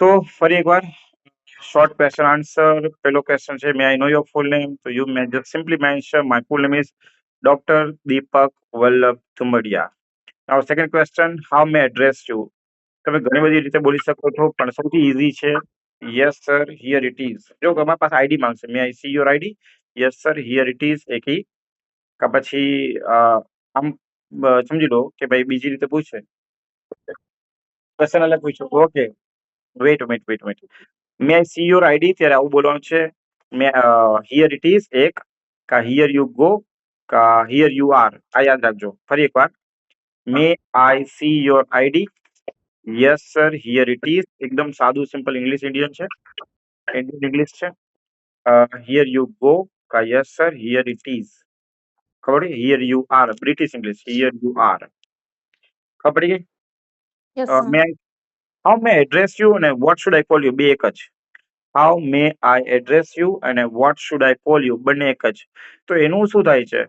તો ફરી એકવાર શોર્ટ ક્વેશ્ચન આન્સર. પેલો ક્વેશ્ચન છે, may I know your full name? તો you may just simply mention my full name is doctor Deepak Vallabh Tumdiya. Now second question, how may address you? તમે ઘણી બધી રીતે બોલી શકો છો, પણ સૌથી ઈઝી છે yes sir here it is. જો તમારા પાસે આઈડી માંગશે, may I see your ID? Yes sir here it is એકી. કે પછી આમ સમજી લો કે ભાઈ બીજી રીતે પૂછે, ક્વેશ્ચન અલગ પૂછો. Okay, wait. May I see your ID, ત્યારે આવું બોલવાનું છે. હિયર ઇટ ઇઝ એક, કા હિયર યુ ગો, કા હિયર યુ આર. આ યાદ રાખજો. ફરી એકવાર, may I see your ID? Yes sir here it is. એકદમ સાદું સિમ્પલ ઇંગ્લિશ ઇન્ડિયન છે, ઇન્ડિયન ઇંગ્લિશ છે. હિયર યુ ગો, કા yes sir here it is. ખબર પડી? Here you are British English, here you R. ખબર પડી ગઈ? Yes, sir. May how may address you અને what should I call you, બે એક જ. How may I address you અને what should I call you, બંને એક જ. તો એનું શું થાય છે?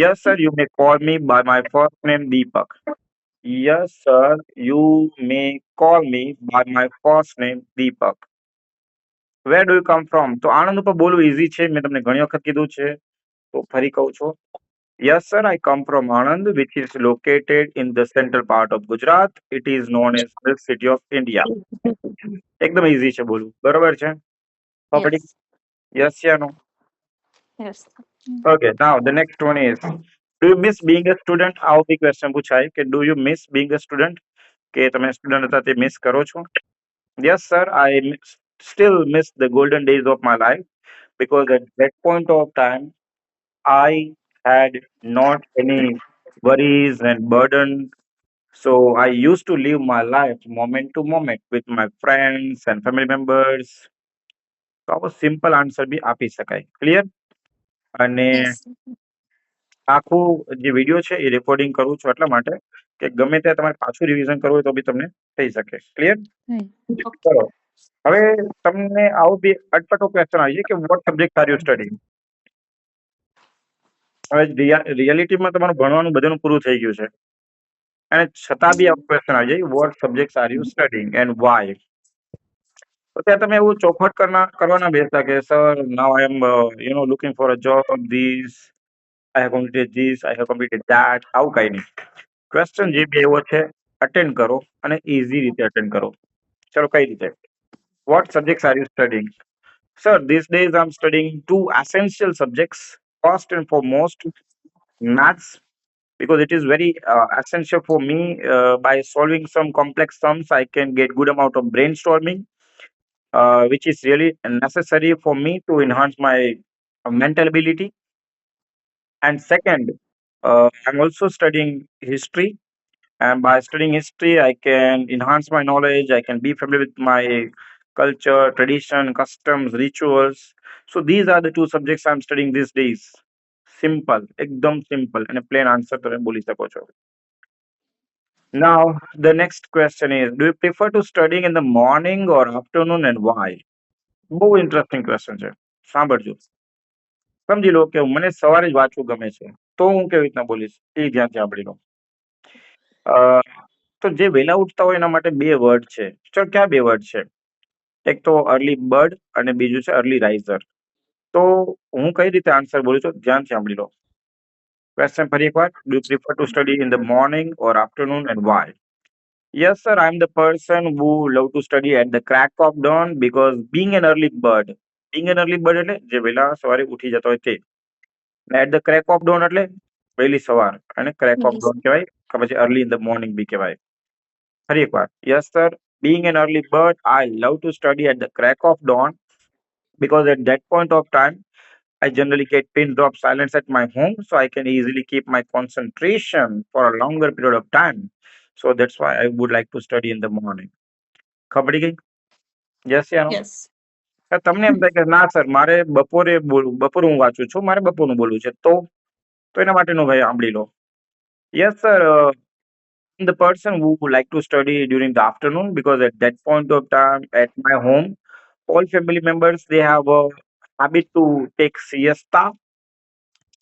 Yes sir you may call me by my first name Deepak. Yes sir you may call me by my first name Deepak. Where do you come from? તો આણંદ ઉપર બોલવું ઈઝી છે, મેં તમને ઘણી વખત કીધું છે, તો ફરી કહું છું. Yes sir I come from Anand, which is located in the central part of Gujarat. It is known as the city of India. એકદમ ઈઝી છે બોલવું, બરોબર છે? ખબર પડી? Yes. Yes yeah no? Yes. Okay, now the next one is, do you miss being a student? આવો બી question પૂછાય કે do you miss being a student? કે તમે સ્ટુડન્ટ હતા તે મિસ કરો છો? Yes sir, still miss the golden days of my life, because at that point of time I had not any worries and burden. So I used to live my life moment to moment with my friends and family members. તો આવો simple answer બી આપી શકાય. Clear? અને Yes. આખું જે video છે એ recording કરું છું એટલા માટે કે ગમે ત્યાં તમારે પાછું રિવિઝન કરવું હોય તો બી તમને થઈ શકે. ક્લિયર? Okay. ચલો, હવે તમને આવું બી અટપટો ક્વેશ્ચન આવી છે કે what subject are you studying? હવે રિયાલિટીમાં તમારું ભણવાનું બધાનું પૂરું થઈ ગયું છે, અને છતાં બી આવો ક્વેશ્ચન આવી જાય, what subject are you studying and why? તો ત્યાં તમે એવું ચોખવટ કરવાના બેસતા કે sir now I am looking for a job, this I have completed this, I have completed that. આવું કઈ નહીં. ક્વેશ્ચન જે બી એવો છે અટેન્ડ કરો, અને ઇઝી રીતે અટેન્ડ કરો. ચલો, કઈ રીતે? What subjects are you studying? Sir, these days I'm studying two essential subjects. First and foremost, maths, because it is very essential for me. By solving some complex sums, I can get good amount of brainstorming, which is really necessary for me to enhance my mental ability. And second, I'm also studying history, and by studying history, I can enhance my knowledge. I can be familiar with my culture, tradition, customs, rituals. So these are the two subjects I'm studying these days. Simple, એકદમ simple, અને plain answer તમે બોલી શકો છો. Now the next question is, do you prefer to studying in the morning or afternoon and why? બહુ interesting question છે, સાંભળજો. સમજી લો કે મને સવારે જ વાંચવું ગમે છે, તો હું કેવી રીતના બોલીશ એ ધ્યાનથી સાંભળી લો. તો જે વહેલા ઉઠતા હોય એના માટે બે વર્ડ છે. ચલો, ક્યાં બે વર્ડ છે? એક તો અર્લી બર્ડ અને બીજું છે અર્લી રાઇઝર. તો હું કઈ રીતે આન્સર બોલું છું, ધ્યાનથી સાંભળી લો. ક્વેશ્ચન ફરી એકવાર, do you prefer to study in the morning or afternoon and why? Yes, sir, I'm the person who love to study at the crack of dawn, because being an early bird એટલે જે વહેલા સવારે ઉઠી જતો હોય તે. ને at the crack of dawn એટલે વહેલી સવાર, અને crack of Yes. dawn કહેવાય, કે પછી early in the morning બી કહેવાય. ફરી એકવાર, yes sir, being an early bird, I love to study at the crack of dawn, because at that point of time I generally get pin drop silence at my home, so I can easily keep my concentration for a longer period of time. So that's why I would like to study in the morning. ખબર પડી ગઈ? Yes યા નો? Yes. તમને એમ થાય કે ના sir મારે બપોરે હું વાંચું છું, મારે બપોરનું બોલવું છે, તો એના માટેનું ભાઈ સાંભળી લો. Yes sir, the person who would like to study during the afternoon, because at that point of time at my home all family members they have a habit to take siesta.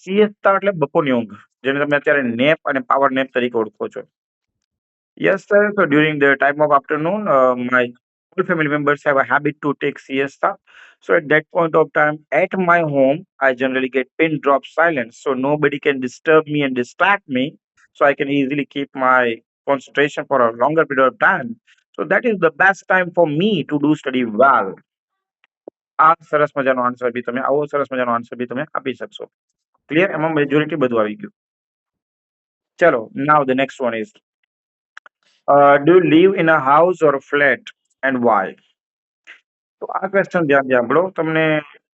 Siesta એટલે બપોરની ઊંઘ, જેને તમે અત્યારે nap અને power nap તરીકે ઓળખો છો. Yes sir, so during the time of afternoon, my all family members have a habit to take siesta. So at that point of time, at my home, I generally get pin drop silence, so nobody can disturb me and distract me. So I can easily keep my concentration for a longer period of time. So that is the best time for me to do study well. આ સરસ મજાનો answer બી તમે આવો સરસ મજાનો answer બી તમે આપી શકશો. ક્લિયર? એમાં મેજોરિટી બધું આવી ગયું. ચલો, now the next one is, do you live in a house or a flat and why? તો આ ક્વેશ્ચન ધ્યાનથી સાંભળો. તમને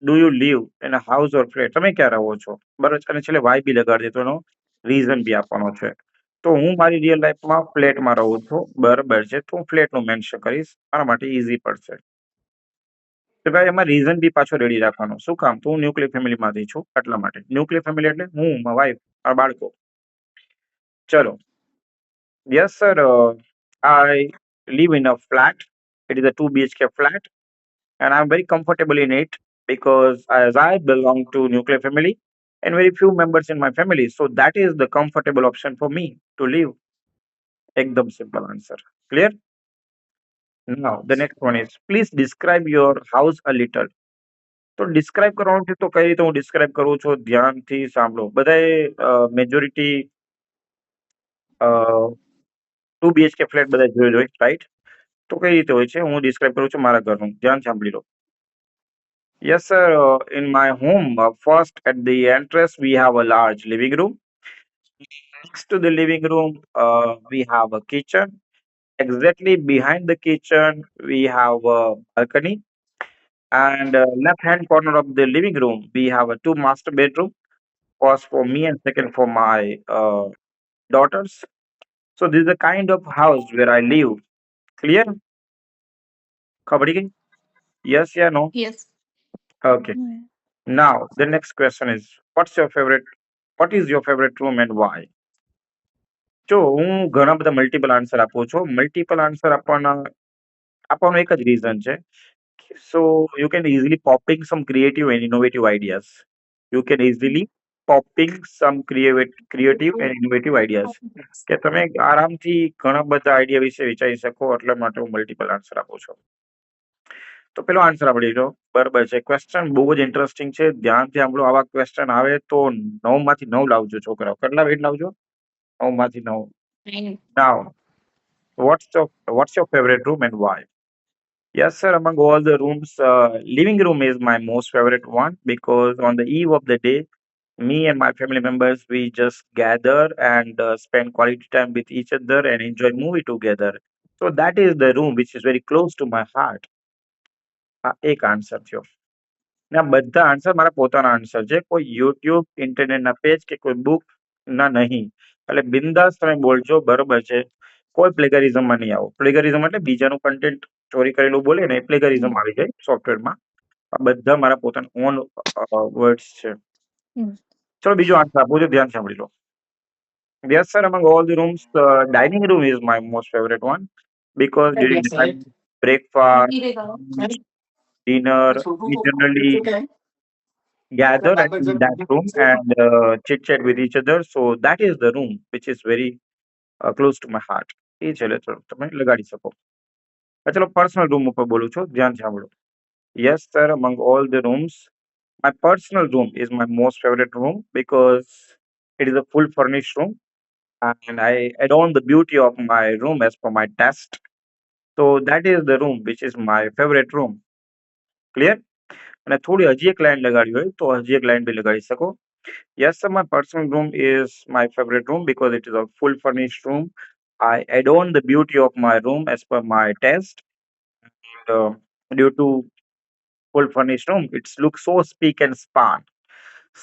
do you live in a house or flat, તમે ક્યાં રહો છો, બરાબર? અને છેલ્લે વાય બી લગાડી દે તો એનો રીઝન બી આપવાનો છે. તો હું મારી રિયલ લાઈફમાં ફ્લેટમાં રહું છું, બરાબર છે, તો હું ફ્લેટનું મેન્શન કરીશ, મારા માટે ઈઝી પડશે. તો ભાઈ એમાં રીઝન બી પાછો રેડી રાખવાનો. શું કામ? તો હું ન્યુક્લિયર ફેમિલીમાંથી છું એટલા માટે. ન્યુક્લિયર ફેમિલી એટલે હું, મારા વાઈફ, મારા બાળકો. ચલો. Yes sir, I live in a flat. It is a 2 BHK flat and I'm very comfortable in it because as I belong to nuclear family and very few members in my family, so that is the comfortable option for me to live. Ekdam simple answer. Clear? Now the next one is, please describe your house a little. તો describe કરવાનું છે તો કઈ રીતે હું describe કરું છું, ધ્યાનથી સાંભળો. બધાએ મેજોરિટી 2 BHK ફ્લેટ બધા જોયો હોય, રાઈટ? તો કઈ રીતે હોય છે હું ડિસ્ક્રાઇબ કરું છું મારા ઘરનું, ધ્યાન સાંભળી લો. Yes, sir. In my home, first at the entrance, we have a large living room. Next to the living room, we have a kitchen. Exactly behind the kitchen, we have a balcony. And left-hand corner of the living room, we have a two master bedroom. First for me and second for my daughters. So this is the kind of house where I live. Clear? ખબર પડી ગઈ? Yes, yeah, no? Yes. Okay. Now the next question is, what is your favorite room and why? જો હું ઘણા બધા multiple answer આપું છું. Multiple answer આપવાનો એક જ રીઝન છે. So you can easily popping some creative and innovative ideas. You can easily popping some creative and innovative ideas. કે તમે આરામથી ઘણા બધા આઈડિયા વિશે વિચારી શકો, એટલા માટે હું મલ્ટિપલ આન્સર આપું છું. તો પેલો આન્સર આપણે લીધો, બરાબર છે. ક્વેશ્ચન બહુ જ ઇન્ટરેસ્ટિંગ છે, ધ્યાનથી સાંભળો. આવા ક્વેશ્ચન આવે તો 9 માંથી 9 લાવજો છોકરાઓ. કેટલા વેટ લાવજો? 9 માંથી 9. Fine. Now, what's your favorite room and why? Yes, sir. Among all the rooms, living room is my most favorite one because on the eve of the day, me and my family members we just gather and spend quality time with each other and enjoy movie together. So that is the room which is very close to my heart. આ એક answer થયો. ને આ બધા answer મારા પોતાના answer છે, કોઈ યુટ્યુબ, ઇન્ટરનેટના પેજ કે કોઈ બુક ના નહીં. એટલે બિંદાસ તમે બોલજો, બરોબર છે. કોઈ પ્લેગરિઝમમાં નહીં આવો. પ્લેગરિઝમ એટલે બીજાનું કન્ટેન્ટ ચોરી કરેલું બોલે ને, એ પ્લેગરિઝમ આવી જાય સોફ્ટવેરમાં. આ બધા મારા પોતાના ઓન વર્ડ્સ છે. ચલો બીજો આન્સર આપું છું, ધ્યાન સાંભળી લો. Yes, sir. Among all the rooms, dining room is my most favorite one because during the time, breakfast, lunch, dinner, we generally gather and in that room and chit chat with each other. So that is the room which is very close to my heart. એ છે એટલે ચલો તમે લગાડી શકો. ચલો personal room ઉપર બોલું છું, ધ્યાન સાંભળો. Yes, sir. Among all the rooms, my personal room is my most favorite room because it is a full furnished room and I adorn the beauty of my room as per my taste. So that is the room which is my favorite room. Clear? અને થોડી હજી એક line લગાડી હોય તો હજી એક line બી લગાડી શકો. Yes, sir, my personal room is my favorite room because it is a full furnished room. I adorn the beauty of my room as per my taste. And, due to full furnished room, it looks so speak and span.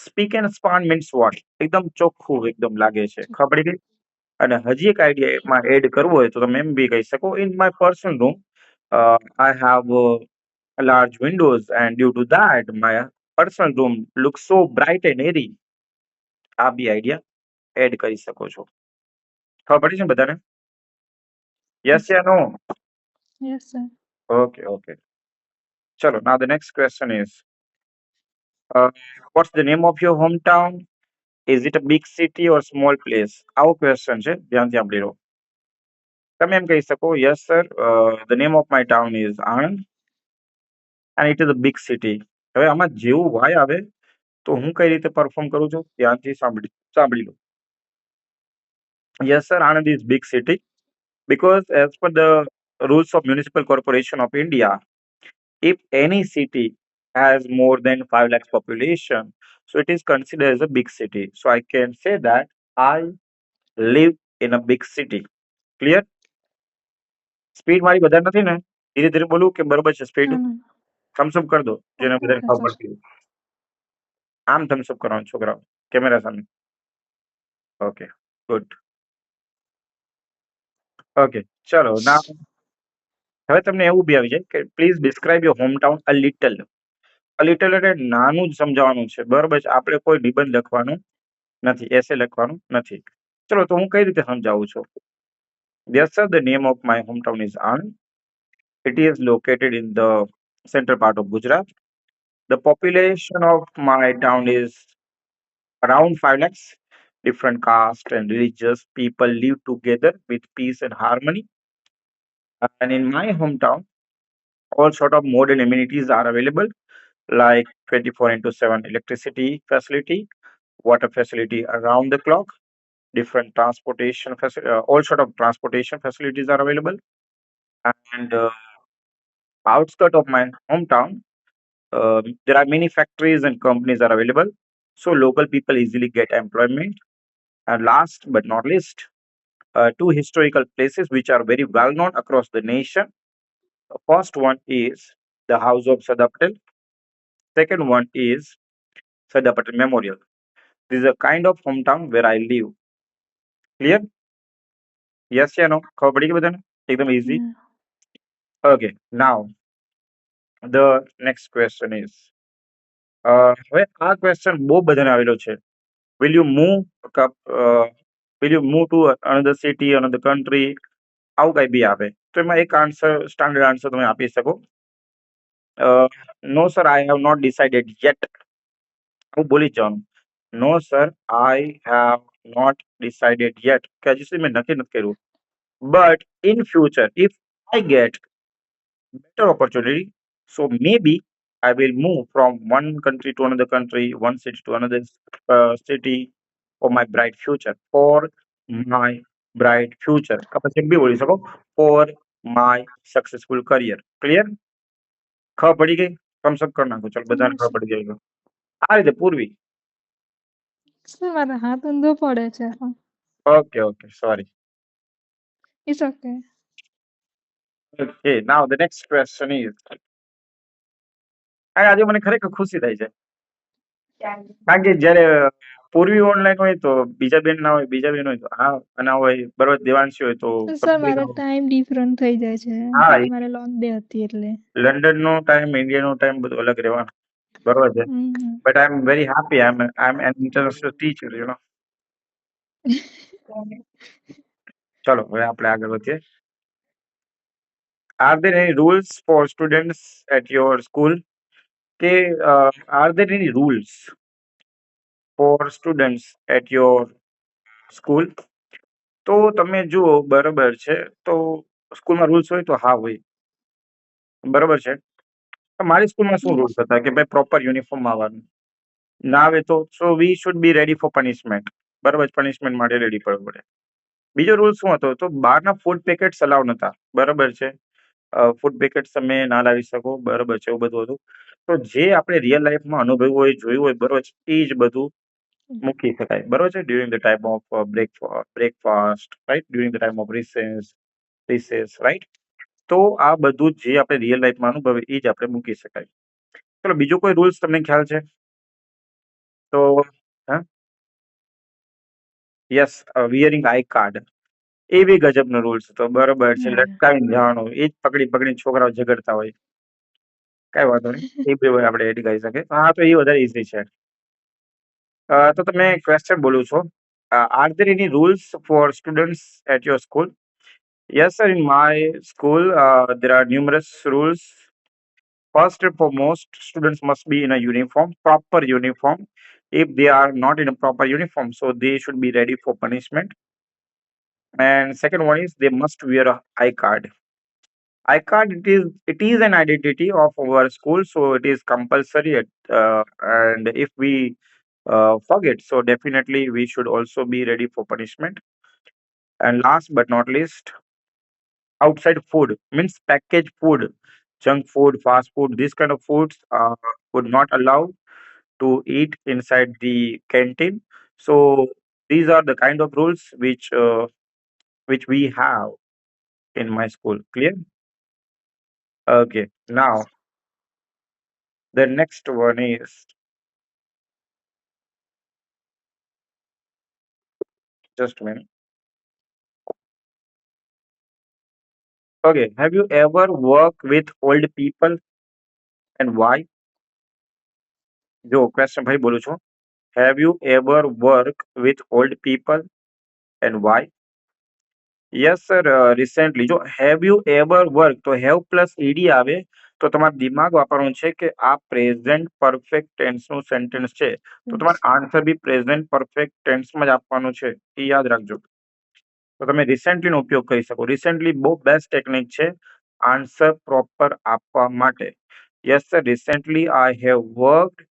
Speak and span means what? એકદમ ચોખ્ખું એકદમ લાગે છે. ખબર પડી ગઈ? અને હજી એક આઈડિયા એમાં એડ કરવો હોય તો તમે એમ બી કહી શકો, in my personal room, I have large windows and due to that my personal room looks so bright and airy. આ બી આઈડિયા એડ કરી શકો છો. ખબર પડી છે ને બધાને? યસ યા નો? Yes, sir. Okay. ચલો, now the next question is, what's the name of your hometown? Is it a big city or small place? આવો ક્વેશ્ચન છે, ધ્યાનથી સાંભળી લો. તમે એમ કહી શકો, yes sir, the name of my town is Anand and it is a big city. હવે આમાં જેવું વાય આવે તો હું કઈ રીતે પરફોર્મ કરું છું ધ્યાનથી સાંભળી લો. Yes sir, Anand is big city because as per the rules of Municipal Corporation of India, if any city has more than 5 lakhs population, so it is considered as a big city. So I can say that I live in a big city. Clear? Speed મારી વધારે નથી ને? ધીરે ધીરે બોલું કે બરોબર છે સ્પીડ? ના, ના. થમ્સ અપ કરી દો જેને બધાને ઓકે ખબર સર. પડતી હોય. આમ થમ્સ અપ કરવાનું છોકરાઓ કેમેરા સામે. Okay, good. ઓકે, ચલો ના હવે તમને એવું બી આવી જાય કે please describe your home town a little. A little એટલે નાનું જ સમજાવવાનું છે, બરોબર છે? આપણે કોઈ નિબંધ લખવાનું નથી, એસે લખવાનું નથી. ચલો તો હું કઈ રીતે સમજાવું છું? Yes sir, the name of my hometown is Anand. It is located in the central part of Gujarat. The population of my town is around 5 lakhs. Different caste and religious people live together with peace and harmony. And in my hometown, all sort of modern amenities are available, like 24 into 7 electricity facility, water facility around the clock, different transportation all sort of transportation facilities are available. And outskirt of my hometown, there are many factories and companies are available, so local people easily get employment. And last but not least, two historical places which are very well known across the nation. The first one is the House of Sardar Patel. Second one is Sardar Patel Memorial. This is a kind of hometown where I live. Clear? Yes या no? ખબર પડી ગઈ બધાને? એકદમ easy. Yeah. Okay, now the next question is, હવે આ question બહુ બધાને આવેલો છે. Will you move will you move to another city, another country? આવું કઈ બી આવે તો એમાં એક આન્સર, સ્ટાન્ડર્ડ આન્સર તમે આપી શકો. No sir, I have not decided yet. હું બોલી જ જવાનું. No sir, I have not decided yet, કે હજી સુધી મેં નક્કી નથી કર્યું. But in future if I get better opportunity, so maybe I will move from one country to another country, one city to another city for my bright future. For my bright future. પછી એક બી બોલી શકો, for my successful career. Clear? ખબર પડી ગઈ? thumbs up કરી નાખો. ચાલો બધાને Yes, ખબર sir. પડી ગઈ. આ રીતે પૂર્વી. સર મારા હાથ ઊંધો પડે છે. Okay okay, sorry. It's okay. Okay, now the next question is, આજે મને ખરેખર ખુશી થાય છે. કારણ કે જ્યારે પૂર્વી ઓનલાઈન હોય તો બીજા બેન ના હોય, બીજા બેન હોય તો આ ના હોય, બરોબર દેવાંશી હોય તો સર કપિલ મારે ના હોય. ટાઈમ ડિફરન્ટ થઈ જાય છે. હા, કાલે મારે લોંગ ડે હતી એટલે. લંડન નો ટાઈમ, ઇન્ડિયા નો ટાઈમ બધું અલગ રહેવાનું, બરોબર છે? But I am very happy, I am an international teacher, you know. ચલો હવે આપણે આગળ વધીએ. Are there any rules for students at your school? કે are there any rules for students at your school? તો તમે જુઓ, બરોબર છે, તો સ્કૂલમાં રૂલ્સ હોય તો હા હોય, બરોબર છે. તો મારી સ્કૂલમાં શું રૂલ્સ હતા કે ભાઈ પ્રોપર યુનિફોર્મ આવવાનું, ના આવે તો so we should be ready for punishment, બરોબર? પનિશમેન્ટ માટે રેડી પડવું પડે. બીજો રૂલ શું હતો? તો બહારના ફૂડ પેકેટ્સ અલાઉ નતા, બરોબર છે? ફૂડ પેકેટ્સ તમે ના લાવી શકો, બરોબર છે? એવું બધું હતું. તો જે આપણે રિયલ લાઈફમાં અનુભવ્યું હોય, જોયું હોય, બરોબર છે, એ જ બધું મૂકી શકાય, બરોબર છે? During the time of breakfast, right? During the time of recess, right? તો આ બધું જે આપણે રિયલ લાઈફમાં અનુભવે એ જ આપણે મૂકી શકાય. ચલો બીજો કોઈ રૂલ્સ તમને ખ્યાલ છે? તો હા, યસ, વિયરિંગ આઈ કાર્ડ, એ બી ગજબનો રૂલ્સ હતો, બરોબર છે? Yeah. લટકાવીને જવાનું, એ જ પકડી પકડીને છોકરાઓ ઝઘડતા હોય. કઈ વાંધો નહીં, એ બી આપણે એડ કરી શકીએ. હા, તો એ વધારે ઈઝી છે. તો તમે ક્વેશ્ચન બોલું છો, are there any rules for students at your school? Yes, sir. In my school, there are numerous rules. First and foremost, students must be in a uniform, proper uniform. If they are not in a proper uniform, so they should be ready for punishment. And second one is they must wear a I-card. I-card, it is an identity of our school, so it is compulsory. And if we forget, so definitely we should also be ready for punishment. And last but not least, outside food means packaged food, junk food, fast food. These kind of foods would not allow to eat inside the canteen. So these are the kind of rules which we have in my school. Clear? Okay. Now the next one is just a minute. Okay. Have you ever worked with old people and why? જો question ભાઈ બોલું છું. Have you ever worked with old people and why? Yes sir recently જો have you ever work તો have plus ED આવે તો તમારે દિમાગ વાપરવાનું છે કે આ પ્રેઝન્ટ પરફેક્ટ ટેન્સનું સેન્ટેન્સ છે તો તમારે Yes. Answer be present perfect ટેન્સમાં જ આપવાનું છે એ યાદ રાખજો તો તમે રિસેન્ટલીનો ઉપયોગ કરી શકો રિસેન્ટલી બહુ બેસ્ટ ટેકનિક છે આન્સર પ્રોપર આપવા માટે yes sir recently I have worked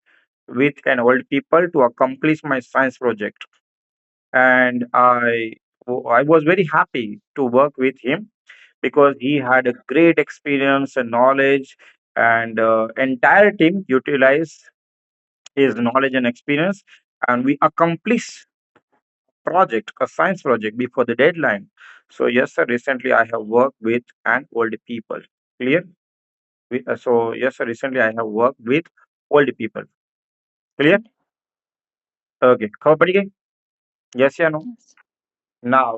with an old people to accomplish my science project and I was very happy to work with him because he had a great experience and knowledge, and entire team utilized his knowledge and experience, and we accomplished project, a science project before the deadline. So yes, sir. Recently, I have worked with an old people. Clear? So yes, sir. Recently, I have worked with old people. Clear? Okay. Okay. खबर पड़ी गई? Yes या no? Yes. Now,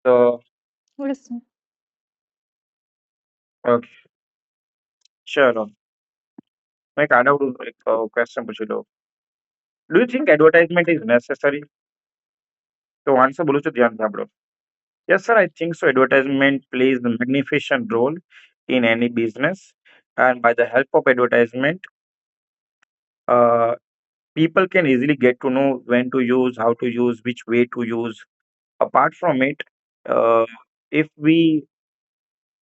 so Yes, sir. okay, sure. मैं एक आधा एक question पूछ लो. Do you think advertisement is necessary? तो आंसर बोलो तो ध्यान से साંભળો. Yes, sir. I think so. Advertisement plays a magnificent role in any business, and by the help of advertisement, uh, people can easily get to know when to use, how to use, which way to use. Apart from it, uh, if we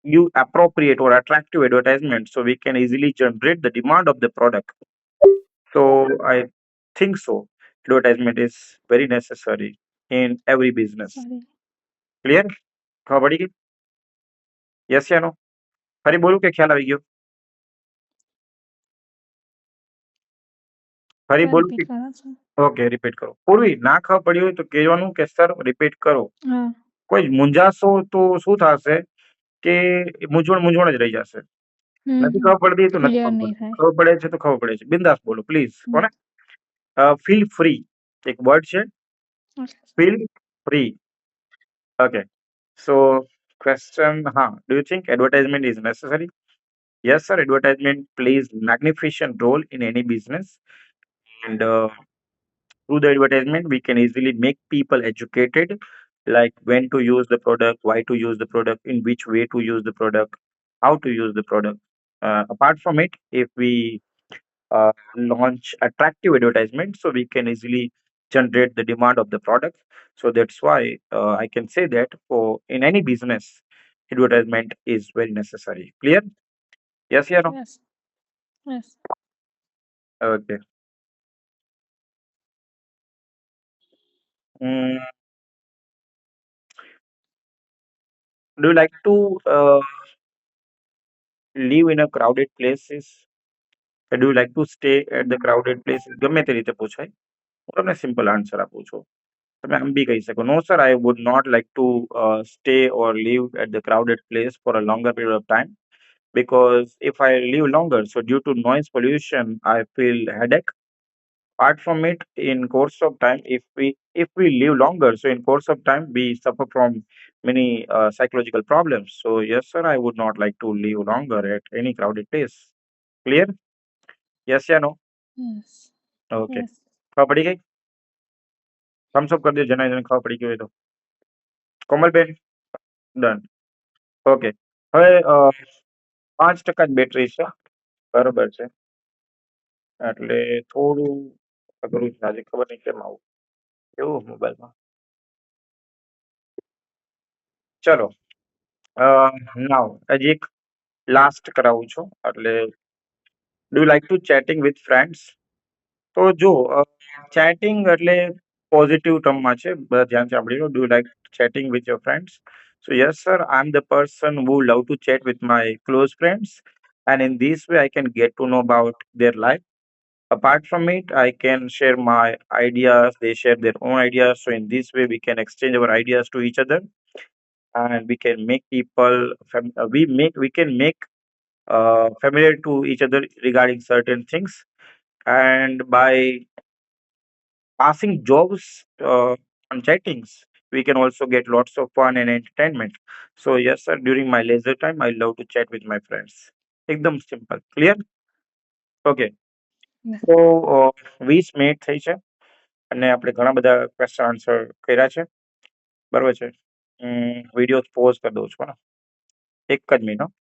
use appropriate or attractive advertisement, so we can easily generate the demand of the product. So I think so. Advertisement is very necessary in every business. Sorry. Clear? ખબર પડી ગઈ? Yes या no? ફરી બોલું કે ખ્યાલ આવી ગયો? ફરી Sir, બોલું repeat કે કરો છો? ઓકે રિપીટ કરો. પૂર્વી ના ખબર પડી હોય તો કહેવાનું કે સર રિપીટ કરો. હા. કોઈ મૂંઝાશો તો શું થશે કે મૂંઝવણ જ રહી જશે. નથી ખબર પડતી તો નથી ક્લિયર ખબર નહીં પડતી. થાય. ખબર પડે છે તો ખબર પડે છે. બિંદાસ બોલો પ્લીઝ. કોને? Feel free. એક વર્ડ છે Okay. Feel free. Okay. So question, do you think advertisement is necessary? Yes, sir. Advertisement plays magnificent role in any business, and through the advertisement, we can easily make people educated, like when to use the product, why to use the product, in which way to use the product, how to use the product. Apart from it, if we launch attractive advertisement, so we can easily generate the demand of the product. So that's why I can say that for in any business, advertisement is very necessary. Clear? Yes, yeah, no? Yes. Yes. Okay. Mm, do you like to live in a crowded places? Do you like to stay at the crowded places? ગમે તે રીતે પૂછાય. હું તમને simple answer આપું છું. તમે આમ બી કહી શકો, no sir, I would not like to stay or live at the crowded place for a longer period of time because if I live longer, so due to noise pollution, I feel headache. Apart from it, in course of time, if we live longer, so in course of time we suffer from many psychological problems. So yes sir, I would not like to live longer at any crowded place. Clear? Yes या no? Yes. Okay. Yes. ખબર પડી ગઈ? Thums up કરી દો જેને જેને ખબર પડી ગઈ હોય તો. કોમલબેન ડન. ઓકે. હવે 5% જ બેટરી છે. બરોબર છે. એટલે થોડું અઘરું છે આજે ખબર નહીં કેમ આવું. કેવું મોબાઈલમાં? ચલો નાઉ હજી એક લાસ્ટ કરાવું છું એટલે do like to chatting with friends? તો જો ચેટિંગ એટલે પોઝિટિવ ટર્મમાં છે, બધા ધ્યાનથી સાંભળી લો. Do like chatting with your friends? So yes, sir, I'm the person who love to chat with my close friends, and in this way, I can get to know about their life. Apart from it, I can share my ideas. They share their own ideas. So in this way, we can exchange our ideas to each other, and we can make people we can make familiar to each other regarding certain things. And by passing jobs on chattings, we can also get lots of fun and entertainment. So yes, sir, during my leisure time, I love to chat with my friends. એકદમ simple, clear? Okay. તો 20 minute થઈ છે અને આપણે ઘણા બધા question answer કર્યા છે, બરોબર છે. વિડીયો પોઝ કરી દઉં છું, એક જ મિનિટ.